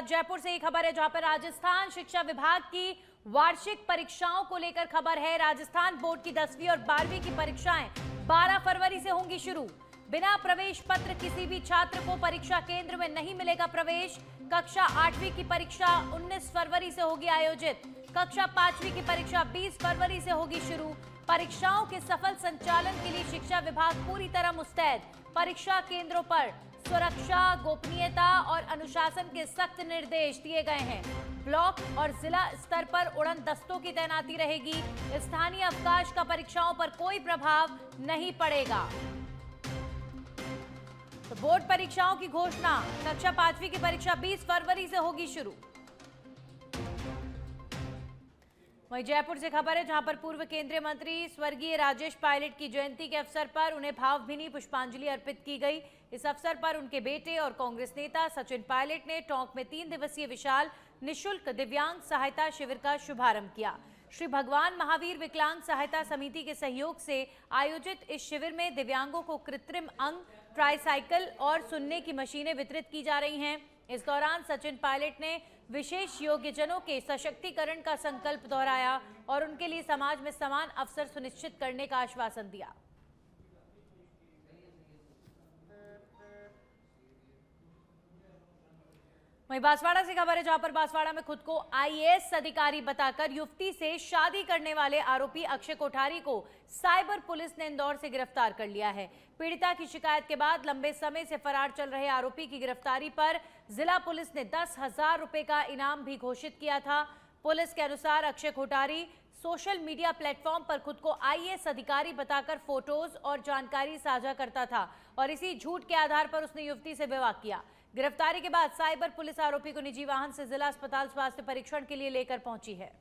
साथ जयपुर से एक खबर है जहां पर राजस्थान शिक्षा विभाग की वार्षिक परीक्षाओं को लेकर खबर है। राजस्थान बोर्ड की 10वीं और 12वीं की परीक्षाएं 12 फरवरी से होंगी शुरू। बिना प्रवेश पत्र किसी भी छात्र को परीक्षा केंद्र में नहीं मिलेगा प्रवेश। कक्षा 8वीं की परीक्षा 19 फरवरी से होगी आयोजित। कक्षा 5वीं की परीक्षा 20 फरवरी से होगी शुरू। परीक्षाओं के सफल संचालन के लिए शिक्षा विभाग पूरी तरह मुस्तैद। परीक्षा केंद्रों पर सुरक्षा, गोपनीयता और अनुशासन के सख्त निर्देश दिए गए हैं। ब्लॉक और जिला स्तर पर उड़न दस्तों की तैनाती रहेगी। स्थानीय अवकाश का परीक्षाओं पर कोई प्रभाव नहीं पड़ेगा। तो बोर्ड परीक्षाओं की घोषणा, कक्षा 5वीं की परीक्षा 20 फरवरी से होगी शुरू। वहीं जयपुर से खबर है जहां पर पूर्व केंद्रीय मंत्री स्वर्गीय राजेश पायलट की जयंती के अवसर पर उन्हें भावभीनी पुष्पांजलि अर्पित की गई। इस अवसर पर उनके बेटे और कांग्रेस नेता सचिन पायलट ने टोंक में 3 दिवसीय विशाल निःशुल्क दिव्यांग सहायता शिविर का शुभारंभ किया। श्री भगवान महावीर विकलांग सहायता समिति के सहयोग से आयोजित इस शिविर में दिव्यांगों को कृत्रिम अंग, ट्राईसाइकिल और सुनने की मशीनें वितरित की जा रही हैं। इस दौरान सचिन पायलट ने विशेष योग्यजनों के सशक्तिकरण का संकल्प दोहराया और उनके लिए समाज में समान अवसर सुनिश्चित करने का आश्वासन दिया। वहीं बांसवाड़ा से खबर है जहां पर बांसवाड़ा में खुद को आईएएस अधिकारी बताकर युवती से शादी करने वाले आरोपी अक्षय कोठारी को साइबर पुलिस ने इंदौर से गिरफ्तार कर लिया है। पीड़िता की शिकायत के बाद लंबे समय से फरार चल रहे आरोपी की गिरफ्तारी पर जिला पुलिस ने 10,000 रुपए का इनाम भी घोषित किया था। पुलिस के अनुसार Akshay Kothari social media platform पर खुद को आईएएस अधिकारी बताकर फोटोज और जानकारी साझा करता था और इसी झूठ के आधार पर उसने युवती से विवाह किया। गिरफ्तारी के बाद साइबर पुलिस आरोपी को निजी वाहन से जिला अस्पताल स्वास्थ्य परीक्षण के लिए लेकर पहुंची है।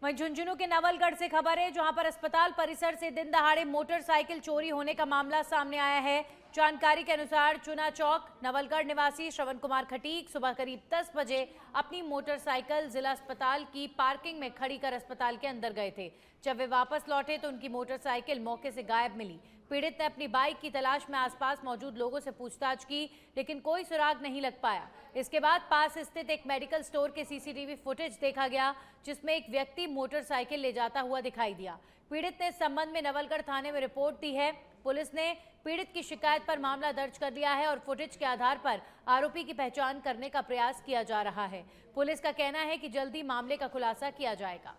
वहीं झुंझुनू के नवलगढ़ से खबर है जहां पर अस्पताल परिसर से दिन दहाड़े मोटरसाइकिल चोरी होने का मामला सामने आया है। जानकारी के अनुसार चुना चौक नवलगढ़ निवासी श्रवण कुमार खटीक सुबह करीब 10 बजे अपनी मोटरसाइकिल जिला अस्पताल की पार्किंग में खड़ी कर अस्पताल के अंदर गए थे। जब वे वापस लौटे तो उनकी मोटरसाइकिल मौके से गायब मिली। पीड़ित ने अपनी बाइक की तलाश में आसपास मौजूद लोगों से पूछताछ की, लेकिन कोई सुराग नहीं लग पाया। इसके बाद पास स्थित एक मेडिकल स्टोर के सीसीटीवी फुटेज देखा गया जिसमें एक व्यक्ति मोटरसाइकिल ले जाता हुआ दिखाई दिया। पीड़ित ने इस संबंध में नवलगढ़ थाने में रिपोर्ट दी है। पुलिस ने पीड़ित की शिकायत पर मामला दर्ज कर लिया है और फुटेज के आधार पर आरोपी की पहचान करने का प्रयास किया जा रहा है। पुलिस का कहना है कि जल्दी मामले का खुलासा किया जाएगा।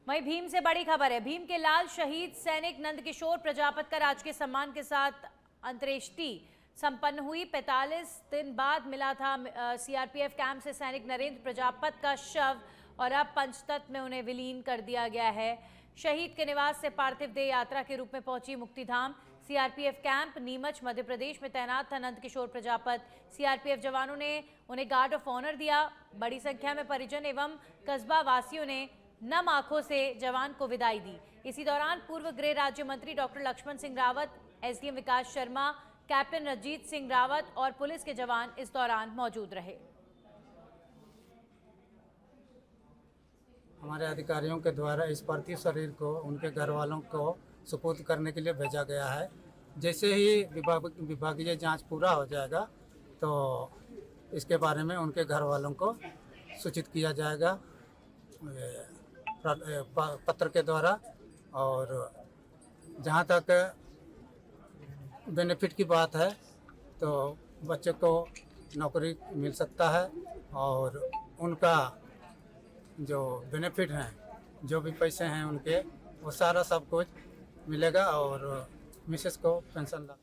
वहीं भीम से बड़ी खबर है। भीम के लाल शहीद सैनिक नंदकिशोर प्रजापत का राजकीय सम्मान के साथ अंत्येष्टि संपन्न हुई। 45 दिन बाद मिला था सीआरपीएफ कैंप से सैनिक नरेंद्र प्रजापत का शव और अब पंचतत्व में उन्हें विलीन कर दिया गया है। शहीद के निवास से पार्थिव देह यात्रा के रूप में पहुंची मुक्तिधाम। सीआरपीएफ कैंप नीमच मध्य प्रदेश में तैनात था नंदकिशोर प्रजापत। सीआरपीएफ जवानों ने उन्हें गार्ड ऑफ ऑनर दिया। बड़ी संख्या में परिजन एवं कस्बा वासियों ने नम आंखों से जवान को विदाई दी। इसी दौरान पूर्व गृह राज्य मंत्री डॉक्टर लक्ष्मण सिंह रावत, एसडीएम विकास शर्मा, कैप्टन रंजीत सिंह रावत और पुलिस के जवान इस दौरान मौजूद रहे। हमारे अधिकारियों के द्वारा इस पार्थिव शरीर को उनके घर वालों को सुपुर्द करने के लिए भेजा गया है। जैसे ही विभागीय जांच पूरा हो जाएगा तो इसके बारे में उनके घर वालों को सूचित किया जाएगा पत्र के द्वारा। और जहां तक बेनिफिट की बात है तो बच्चे को नौकरी मिल सकता है और उनका जो बेनिफिट हैं, जो भी पैसे हैं उनके, वो सारा सब कुछ मिलेगा और मिसेस को पेंशन ला।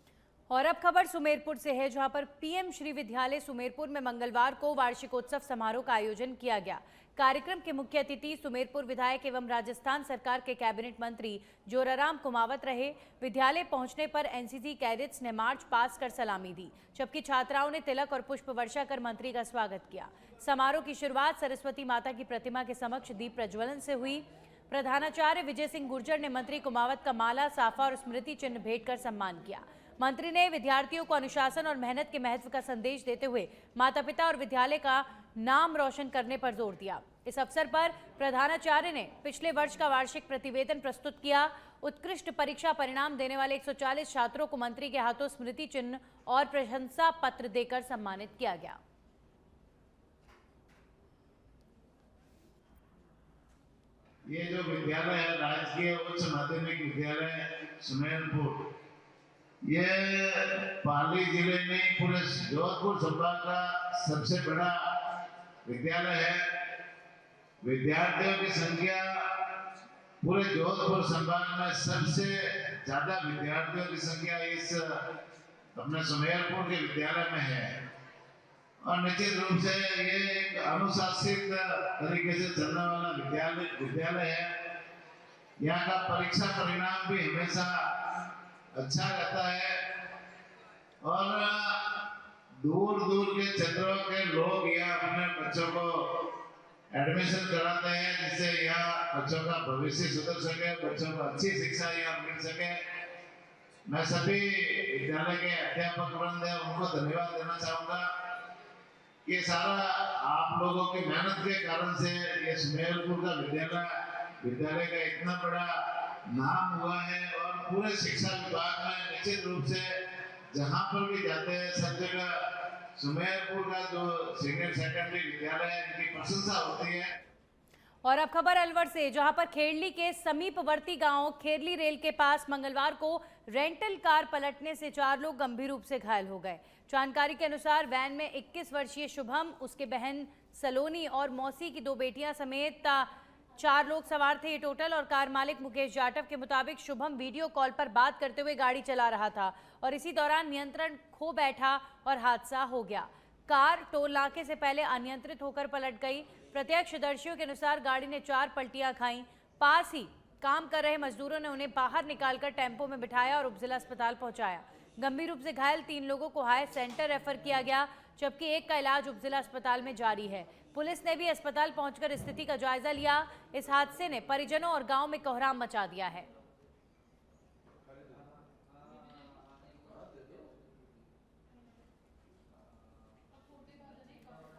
और अब खबर सुमेरपुर से है जहां पर पीएम श्री विद्यालय सुमेरपुर में मंगलवार को वार्षिकोत्सव समारोह का आयोजन किया गया। कार्यक्रम के मुख्य अतिथि सुमेरपुर विधायक एवं राजस्थान सरकार के कैबिनेट मंत्री जोराराम कुमावत रहे। विद्यालय पहुंचने पर एनसीसी कैडेट्स ने मार्च पास कर सलामी दी, जबकि छात्राओं ने तिलक और पुष्प वर्षा कर मंत्री का स्वागत किया। समारोह की शुरुआत सरस्वती माता की प्रतिमा के समक्ष दीप प्रज्वलन से हुई। प्रधानाचार्य विजय सिंह गुर्जर ने मंत्री कुमावत का माला, साफा और स्मृति चिन्ह भेंट कर सम्मान किया। मंत्री ने विद्यार्थियों को अनुशासन और मेहनत के महत्व का संदेश देते हुए माता पिता और विद्यालय का नाम रोशन करने पर जोर दिया। इस अवसर पर प्रधानाचार्य ने पिछले वर्ष का वार्षिक प्रतिवेदन प्रस्तुत किया। उत्कृष्ट परीक्षा परिणाम देने वाले 140 छात्रों को मंत्री के हाथों स्मृति चिन्ह और प्रशंसा पत्र देकर सम्मानित किया गया। ये जो विद्यालय है राजकीय उच्च माध्यमिक विद्यालय सुमेरपुर, ये पाली जिले में पूरे जोधपुर संभाग का सबसे बड़ा विद्यालय है। विद्यार्थियों की संख्या पूरे जोधपुर संभाग में सबसे ज्यादा विद्यार्थियों की संख्या इस अपने सुमेरपुर के विद्यालय में है और निश्चित रूप से ये एक अनुशासित तरीके से चलने वाला विद्यालय है। यहाँ का परीक्षा परिणाम भी हमेशा अच्छा रहता है और दूर दूर के क्षेत्रों के लोग यहाँ अपने बच्चों को एडमिशन कराते हैं, जिससे यहाँ बच्चों का भविष्य सुधर सके, बच्चों को अच्छी शिक्षा यहाँ मिल सके। मैं सभी विद्यालय के अध्यापक वृंद है उनको धन्यवाद देना चाहूँगा। ये सारा आप लोगों की मेहनत के कारण से ये सुमेरपुर का विद्यालय का इतना बड़ा नाम हुआ है और पूरे शिक्षा विभाग में निश्चित रूप से जहाँ पर भी जाते हैं सब जगह सुमेरपुर का जो सीनियर सेकेंडरी विद्यालय है इनकी प्रशंसा होती है। और अब खबर अलवर से, जहां पर खेरली के समीपवर्ती गांव खेरली रेल के पास मंगलवार को रेंटल कार पलटने से 4 लोग गंभीर रूप से घायल हो गए। जानकारी के अनुसार वैन में 21 वर्षीय शुभम, उसके बहन सलोनी और मौसी की 2 बेटियां समेत 4 लोग सवार थे ये टोटल। और कार मालिक मुकेश जाटव के मुताबिक शुभम वीडियो कॉल पर बात करते हुए गाड़ी चला रहा था और इसी दौरान नियंत्रण खो बैठा और हादसा हो गया। कार टोल नाके से पहले अनियंत्रित होकर पलट गई। प्रत्यक्षदर्शियों के अनुसार गाड़ी ने 4 पलटियां खाईं। पास ही काम कर रहे मजदूरों ने उन्हें बाहर निकालकर टेम्पो में बिठाया और उपजिला अस्पताल पहुंचाया। गंभीर रूप से घायल 3 लोगों को हायर सेंटर रेफर किया गया, जबकि एक का इलाज उपजिला अस्पताल में जारी है। पुलिस ने भी अस्पताल पहुंचकर स्थिति का जायजा लिया। इस हादसे ने परिजनों और गांव में कोहराम मचा दिया है।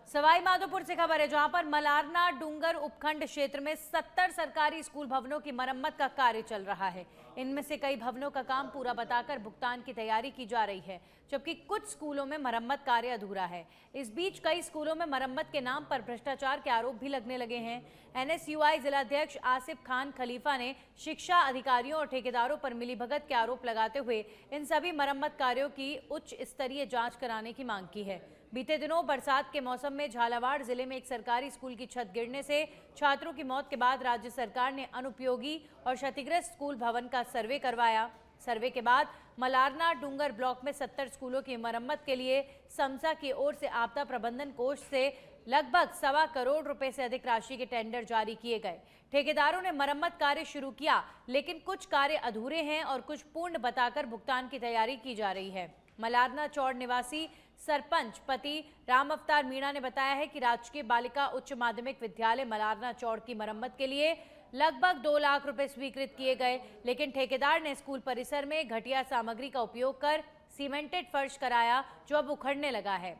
सवाई माधोपुर से खबर है, जहां पर मलारना डूंगर उपखंड क्षेत्र में 70 सरकारी स्कूल भवनों की मरम्मत का कार्य चल रहा है। इनमें से कई भवनों का काम पूरा बताकर भुगतान की तैयारी की जा रही है, जबकि कुछ स्कूलों में मरम्मत कार्य अधूरा है। इस बीच कई स्कूलों में मरम्मत के नाम पर भ्रष्टाचार के आरोप भी लगने लगे हैं। NSUI जिलाध्यक्ष आसिफ खान खलीफा ने शिक्षा अधिकारियों और ठेकेदारों पर मिलीभगत के आरोप लगाते हुए इन सभी मरम्मत कार्यों की उच्च स्तरीय जांच कराने की मांग की है। बीते दिनों बरसात के मौसम में झालावाड़ जिले में एक सरकारी स्कूल की छत गिरने से छात्रों की मौत के बाद राज्य सरकार ने अनुपयोगी और क्षतिग्रस्त स्कूल भवन का सर्वे करवाया। सर्वे के बाद मलारना डूंगर ब्लॉक में 70 स्कूलों की मरम्मत के लिए समसा की ओर से आपदा प्रबंधन कोष से लगभग 1.25 करोड़ रुपए से अधिक राशि के टेंडर जारी किए गए। ठेकेदारों ने मरम्मत कार्य शुरू किया, लेकिन कुछ कार्य अधूरे हैं और कुछ पूर्ण बताकर भुगतान की तैयारी की जा रही है। मलारना चौड़ निवासी सरपंच पति राम अवतार मीणा ने बताया है कि राजकीय बालिका उच्च माध्यमिक विद्यालय मलारना चौड़ की मरम्मत के लिए लगभग 2 लाख रुपए स्वीकृत किए गए, लेकिन ठेकेदार ने स्कूल परिसर में घटिया सामग्री का उपयोग कर सीमेंटेड फर्श कराया, जो अब उखड़ने लगा है।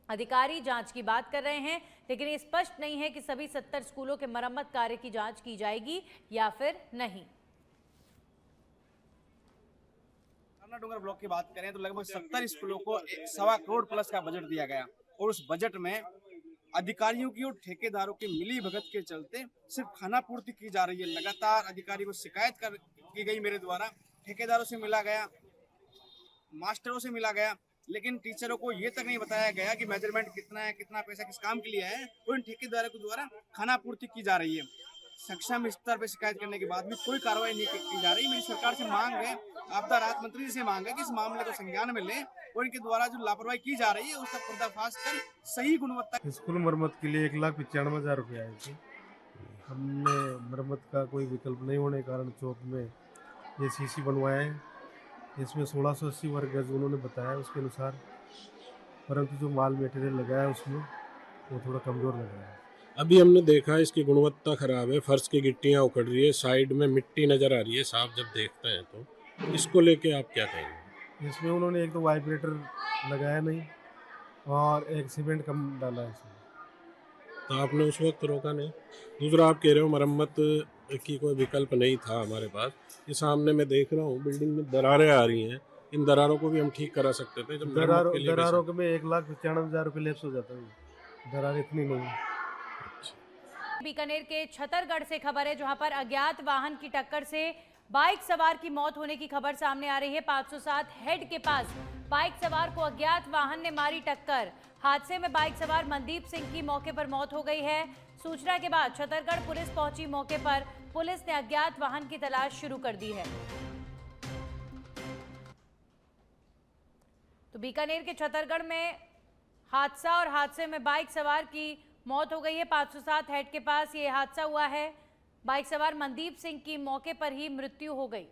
अधिकारी जांच की बात कर रहे हैं, लेकिन ये स्पष्ट नहीं है कि सभी 70 स्कूलों के मरम्मत कार्य की जांच की जाएगी या फिर नहीं। डूंगर ब्लॉक की बात करें तो लगभग 70 स्कूलों को 1.25 करोड़ प्लस का बजट दिया गया और उस बजट में अधिकारियों की और ठेकेदारों की मिली भगत के चलते सिर्फ खाना पूर्ति की जा रही है। लगातार अधिकारी को शिकायत की गई मेरे द्वारा, ठेकेदारों से मिला गया, मास्टरों से मिला गया, लेकिन टीचरों को ये तक नहीं बताया गया कि मेजरमेंट कितना है, कितना पैसा किस काम के लिए है और इन ठेकेदारों के द्वारा खाना पूर्ति की जा रही है। सक्षम स्तर पर शिकायत करने के बाद भी कोई कार्रवाई नहीं की जा रही। मेरी सरकार से मांग है, आपदा राहत मंत्री जी से मांग है कि इस मामले को संज्ञान में लें और इनके द्वारा जो लापरवाही की जा रही है उसका पर्दाफाश कर सही गुणवत्ता। स्कूल मरम्मत के लिए 1,95,000 रुपये आए थे। हमने मरम्मत का कोई विकल्प नहीं होने के कारण चौक में ये सीसी बनवाया है। इसमें 1680 वर्ग गज उन्होंने बताया उसके अनुसार, परंतु जो माल मटेरियल लगाया है उसमें वो थोड़ा कमज़ोर लग रहा है। अभी हमने देखा इसकी गुणवत्ता खराब है, फर्श की गिट्टियाँ उखड़ रही है, साइड में मिट्टी नज़र आ रही है साफ जब देखते हैं तो। इसको लेके आप क्या कहेंगे? इसमें उन्होंने एक तो वाइब्रेटर लगाया नहीं और एक सीमेंट कम डाला है इसमें। तो आपने उस वक्त रोका नहीं। दूसरा, आप कह रहे हो मरम्मत की कोई विकल्प नहीं था हमारे पास। ये सामने मैं देख रहा हूँ बिल्डिंग में दरारें आ रही हैं, इन दरारों को भी हम ठीक करा सकते थे जब मरम्मत के लिए दरारों के में 1,95,000 रुपये लैप्स हो जाता है। दरार इतनी नहीं है। बीकानेर के छतरगढ़ से खबर है, जहां पर अज्ञात वाहन की टक्कर से बाइक सवार की मौत होने की खबर सामने आ रही है। 507 हेड के पास बाइक सवार को अज्ञात वाहन ने मारी टक्कर। हादसे में बाइक सवार मनदीप सिंह की मौके पर मौत हो गई है। सूचना के बाद छतरगढ़ पुलिस पहुंची मौके पर। पुलिस ने अज्ञात वाहन की तलाश शुरू कर दी है। तो बीकानेर के छतरगढ़ में हादसा और हादसे में बाइक सवार की मौत हो गई है। 507 हेड के पास ये हादसा हुआ है। बाइक सवार मनदीप सिंह की मौके पर ही मृत्यु हो गई।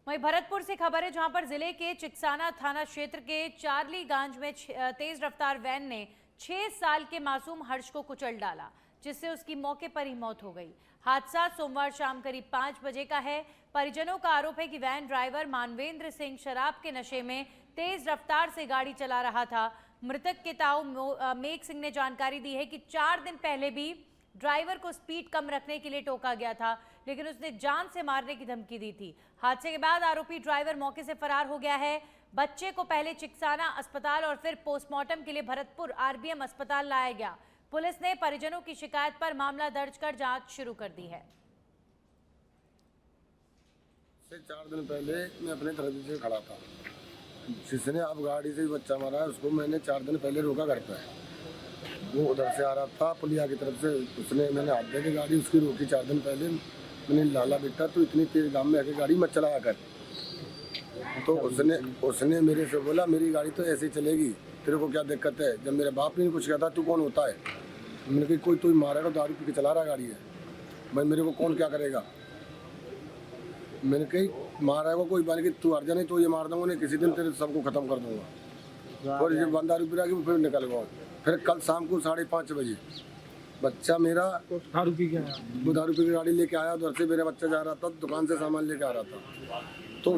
वहीं भरतपुर से खबर है, जहां पर जिले के चिकसाना थाना क्षेत्र के चार्लीगंज में तेज रफ्तार वैन ने 6 साल के मासूम हर्ष को कुचल डाला, जिससे उसकी मौके पर ही मौत हो गई। हादसा सोमवार शाम करीब 5 बजे का है। परिजनों का आरोप है कि वैन ड्राइवर मानवेंद्र सिंह शराब के नशे में तेज रफ्तार से गाड़ी चला रहा था। मृतक के ताऊ मेघ सिंह ने जानकारी दी है कि 4 दिन पहले भी ड्राइवर को स्पीड कम रखने के लिए टोका गया था, लेकिन उसने जान से मारने की धमकी दी थी। हादसे के बाद आरोपी ड्राइवर मौके से फरार हो गया है। बच्चे को पहले चिकसाना अस्पताल और फिर पोस्टमार्टम के लिए भरतपुर आरबीएम अस्पताल लाया गया। पुलिस ने परिजनों की शिकायत पर मामला दर्ज कर जांच शुरू कर दी है। 4 दिन पहले मैं अपने दरवाजे से खड़ा था, जिसने अब गाड़ी से बच्चा मारा है उसको मैंने 4 दिन पहले रोका घर पे। वो उधर से आ रहा था पुलिया की तरफ से, उसने मैंने हाथ दे के गाड़ी उसकी रोकी 4 दिन पहले। मैंने लाला बेटा तो इतनी तेज गांव में आके गाड़ी मत चलाया कर। तो उसने मेरे से बोला मेरी गाड़ी तो ऐसे ही चलेगी, तेरे को क्या दिक्कत है। जब मेरे बाप ने कुछ कहा था तू कौन होता है, मैंने कहा कोई तू मारेगा, दारू पी के चला रहा गाड़ी है, भाई मेरे को कौन क्या करेगा। मैंने कही मारेगा कोई बात नहीं, तू हट जा नहीं तो ये मार दूंगा, नहीं किसी दिन तेरे सबको खत्म कर दूंगा। और ये बंदा दारू पी रहा फिर निकल गया। फिर कल शाम को 5:30 बजे बच्चा मेरा दारू पी के गाड़ी लेके आया, उधर से मेरा बच्चा जा रहा था दुकान से सामान लेके आ रहा था, तो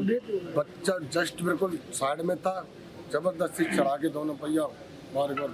बच्चा जस्ट बिल्कुल साइड में था, जबरदस्ती चढ़ा के दोनों पहिया मार कर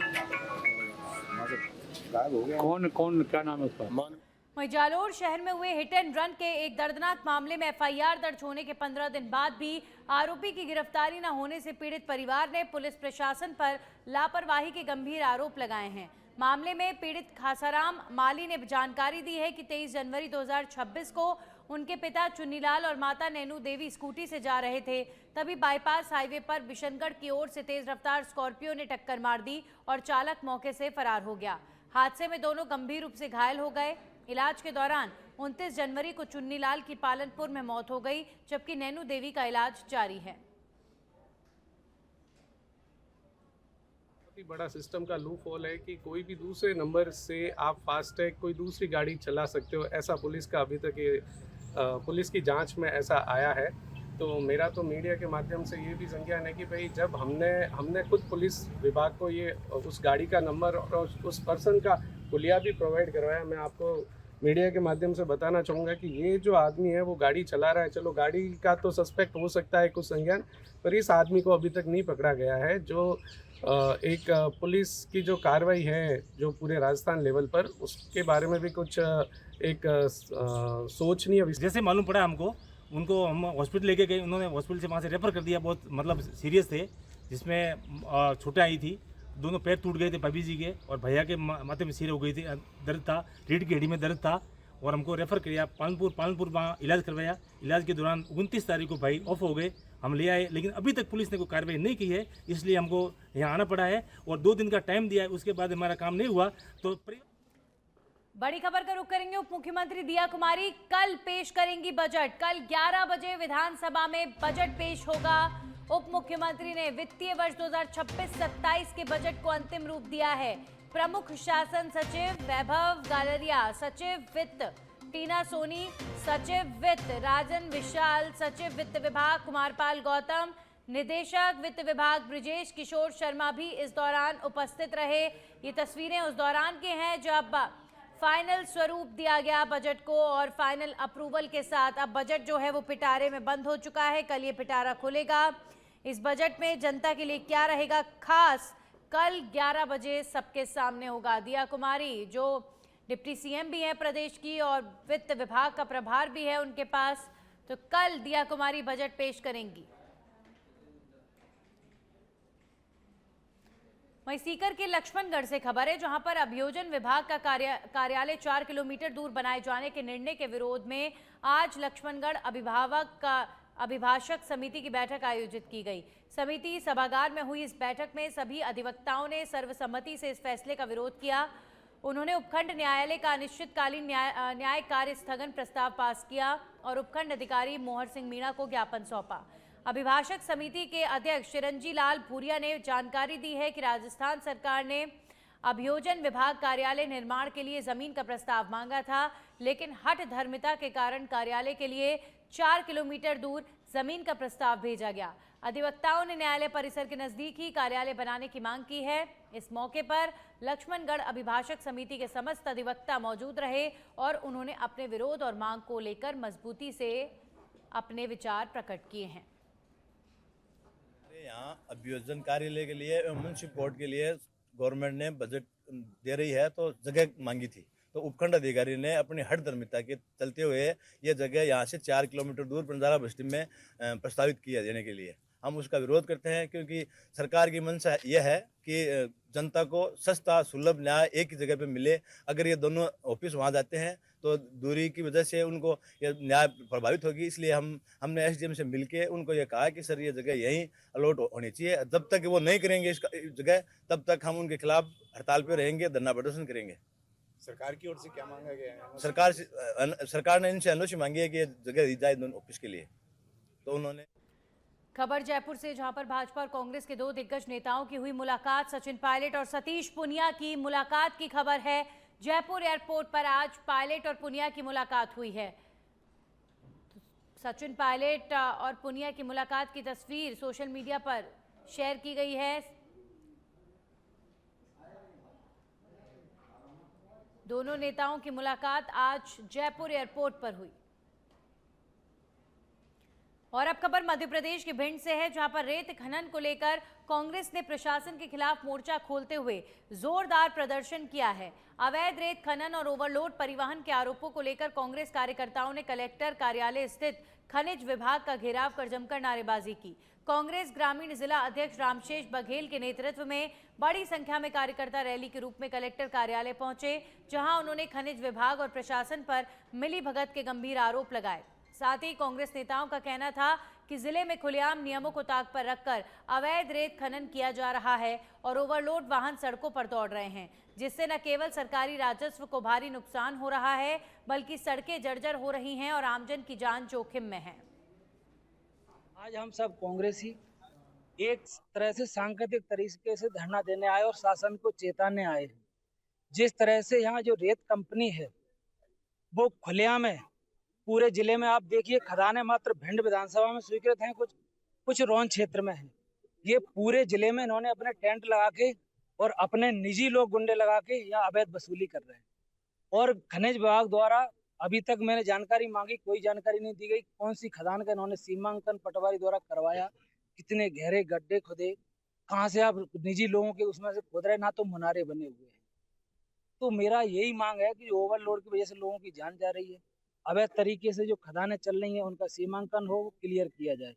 कौन क्या नाम है उसका? वहीं जालोर शहर में हुए हिट एंड रन के एक दर्दनाक मामले में एफआईआर दर्ज होने के 15 दिन बाद भी आरोपी की गिरफ्तारी न होने से पीड़ित परिवार ने पुलिस प्रशासन पर लापरवाही के गंभीर आरोप लगाए हैं। मामले में पीड़ित खासाराम माली ने जानकारी दी है कि 23 जनवरी 2026 को उनके पिता चुन्नीलाल और माता नैनू देवी स्कूटी से जा रहे थे, तभी बाईपास हाईवे पर बिशनगढ़ की ओर से तेज रफ्तार स्कॉर्पियो ने टक्कर मार दी और चालक मौके से फरार हो गया। हादसे में दोनों गंभीर रूप से घायल हो गए। इलाज के दौरान 29 जनवरी को चुन्नीलाल की पालनपुर में मौत हो गई, जबकि नैनू देवी का इलाज जारी है। बहुत ही बड़ा सिस्टम का लूप होल है कि कोई भी दूसरे नंबर से आप फास्टैग कोई दूसरी गाड़ी चला सकते हो, ऐसा पुलिस का अभी तक ये पुलिस की जांच में ऐसा आया है। तो मेरा तो मीडिया के माध्यम से ये भी संज्ञान है कि भाई जब हमने खुद पुलिस विभाग को ये उस गाड़ी का नंबर और उस पर्सन का पुलिया भी प्रोवाइड करवाया। मैं आपको मीडिया के माध्यम से बताना चाहूँगा कि ये जो आदमी है वो गाड़ी चला रहा है, चलो गाड़ी का तो सस्पेक्ट हो सकता है कुछ संज्ञान, पर इस आदमी को अभी तक नहीं पकड़ा गया है। जो एक पुलिस की जो कार्रवाई है जो पूरे राजस्थान लेवल पर, उसके बारे में भी कुछ एक सोचनीय। जैसे मालूम पड़ा हमको, उनको हम हॉस्पिटल लेके गए, उन्होंने हॉस्पिटल से वहाँ से रेफ़र कर दिया। बहुत मतलब सीरियस थे, जिसमें छोटे आई थी, दोनों पैर टूट गए थे भाभी जी के, और भैया के माथे में सिर हो गई थी, दर्द था, रीढ़ की हड्डी में दर्द था, और हमको रेफ़र किया पालनपुर वहाँ इलाज करवाया। इलाज के दौरान 29 तारीख को भाई ऑफ हो गए, हम ले आए, लेकिन अभी तक पुलिस ने कोई कार्रवाई नहीं की है, इसलिए हमको यहाँ आना पड़ा है और 2 दिन का टाइम दिया है। उसके बाद हमारा काम नहीं हुआ तो बड़ी खबर का रुख करेंगे। उप मुख्यमंत्री दिया कुमारी कल पेश करेंगी बजट। कल 11 बजे विधानसभा में बजट पेश होगा। उप मुख्यमंत्री ने वित्तीय वर्ष 2026-27 के बजट को अंतिम रूप दिया है। प्रमुख शासन सचिव वैभव गालरिया, सचिव वित्त टीना सोनी, सचिव वित्त राजन विशाल, सचिव वित्त विभाग कुमारपाल गौतम, निदेशक वित्त विभाग ब्रिजेश किशोर शर्मा भी इस दौरान उपस्थित रहे। ये तस्वीरें उस दौरान की हैं जब फाइनल स्वरूप दिया गया बजट को, और फाइनल अप्रूवल के साथ अब बजट जो है वो पिटारे में बंद हो चुका है। कल ये पिटारा खुलेगा। इस बजट में जनता के लिए क्या रहेगा खास, कल 11 बजे सबके सामने होगा। दिया कुमारी जो डिप्टी सीएम भी है प्रदेश की और वित्त विभाग का प्रभार भी है उनके पास, तो कल दिया कुमारी बजट पेश करेंगी। वहीं सीकर के लक्ष्मणगढ़ से खबर है, जहां पर अभियोजन विभाग का कार्यालय 4 किलोमीटर दूर बनाए जाने के निर्णय के विरोध में आज लक्ष्मणगढ़ अभिभाषक समिति की बैठक आयोजित की गई। समिति सभागार में हुई इस बैठक में सभी अधिवक्ताओं ने सर्वसम्मति से इस फैसले का विरोध किया। उन्होंने उपखंड न्यायालय का अनिश्चितकालीन न्याय कार्य स्थगन प्रस्ताव पास किया और उपखंड अधिकारी मोहर सिंह मीणा को ज्ञापन सौंपा। अभिभाषक समिति के अध्यक्ष चिरंजी लाल भूरिया ने जानकारी दी है कि राजस्थान सरकार ने अभियोजन विभाग कार्यालय निर्माण के लिए जमीन का प्रस्ताव मांगा था, लेकिन हठ धर्मिता के कारण कार्यालय के लिए 4 किलोमीटर दूर जमीन का प्रस्ताव भेजा गया। अधिवक्ताओं ने न्यायालय परिसर के नजदीक ही कार्यालय बनाने की मांग की है। इस मौके पर लक्ष्मणगढ़ अभिभाषक समिति के समस्त अधिवक्ता मौजूद रहे और उन्होंने अपने विरोध और मांग को लेकर मजबूती से अपने विचार प्रकट किए हैं। यहाँ अभियोजन कार्यालय के लिए एवं म्युनिसिपल कोर्ट के लिए गवर्नमेंट ने बजट दे रही है, तो जगह मांगी थी, तो उपखंड अधिकारी ने अपनी हठ धर्मिता के चलते हुए ये जगह यहाँ से 4 किलोमीटर दूर बंजारा बस्ती में प्रस्तावित किया देने के लिए हम उसका विरोध करते हैं, क्योंकि सरकार की मंशा यह है कि जनता को सस्ता सुलभ न्याय एक ही जगह पे मिले। अगर ये दोनों ऑफिस वहाँ जाते हैं तो दूरी की वजह से उनको ये न्याय प्रभावित होगी। इसलिए हमने एसडीएम से मिलके उनको ये कहा कि सर ये जगह यहीं अलॉट होनी चाहिए। जब तक वो नहीं करेंगे इस जगह, तब तक हम उनके खिलाफ हड़ताल पे रहेंगे, धरना प्रदर्शन करेंगे। सरकार की ओर से क्या मांगा गया है? सरकार ने इनसे अनुमति मांगी है कि ये जगह दी जाए दोनों ऑफिस के लिए, तो उन्होंने। खबर जयपुर से, जहां पर भाजपा और कांग्रेस के 2 दिग्गज नेताओं की हुई मुलाकात। सचिन पायलट और सतीश पुनिया की मुलाकात की खबर है। जयपुर एयरपोर्ट पर आज पायलट और पुनिया की मुलाकात हुई है। सचिन पायलट और पुनिया की मुलाकात की तस्वीर सोशल मीडिया पर शेयर की गई है। दोनों नेताओं की मुलाकात आज जयपुर एयरपोर्ट पर हुई। और अब खबर मध्य प्रदेश के भिंड से है, जहां पर रेत खनन को लेकर कांग्रेस ने प्रशासन के खिलाफ मोर्चा खोलते हुए जोरदार प्रदर्शन किया है। अवैध रेत खनन और ओवरलोड परिवहन के आरोपों को लेकर कांग्रेस कार्यकर्ताओं ने कलेक्टर कार्यालय स्थित खनिज विभाग का घेराव कर जमकर नारेबाजी की। कांग्रेस ग्रामीण जिला अध्यक्ष रामशेष बघेल के नेतृत्व में बड़ी संख्या में कार्यकर्ता रैली के रूप में कलेक्टर कार्यालय पहुंचे, जहां उन्होंने खनिज विभाग और प्रशासन पर मिलीभगत के गंभीर आरोप लगाए। साथ ही कांग्रेस नेताओं का कहना था कि जिले में खुलेआम नियमों को ताक पर रखकर अवैध रेत खनन किया जा रहा है और ओवरलोड वाहन सड़कों पर दौड़ रहे हैं, जिससे न केवल सरकारी राजस्व को भारी नुकसान हो रहा है, बल्कि सड़कें जर्जर हो रही हैं और आमजन की जान जोखिम में है। आज हम सब कांग्रेसी एक तरह से सांकेतिक तरीके से धरना देने आए और शासन को चेताने आए हैं। जिस तरह से यहाँ जो रेत कंपनी है वो खुलेआम है, पूरे जिले में आप देखिए खदानें मात्र भिंड विधानसभा में स्वीकृत हैं, कुछ रौन क्षेत्र में है। ये पूरे जिले में इन्होंने अपने टेंट लगा के और अपने निजी लोग गुंडे लगा के यहाँ अवैध वसूली कर रहे हैं। और खनिज विभाग द्वारा अभी तक मैंने जानकारी मांगी, कोई जानकारी नहीं दी गई। कौन सी खदान का इन्होंने सीमांकन पटवारी द्वारा करवाया, कितने गहरे गड्ढे खुदे, कहाँ से आप निजी लोगों के उसमें से खोद रहे, ना तो मुनारे बने हुए हैं। तो मेरा यही मांग है कि ओवरलोड की वजह से लोगों की जान जा रही है, अवैध तरीके से जो खदानें चल रही हैं उनका सीमांकन हो, क्लियर किया जाए।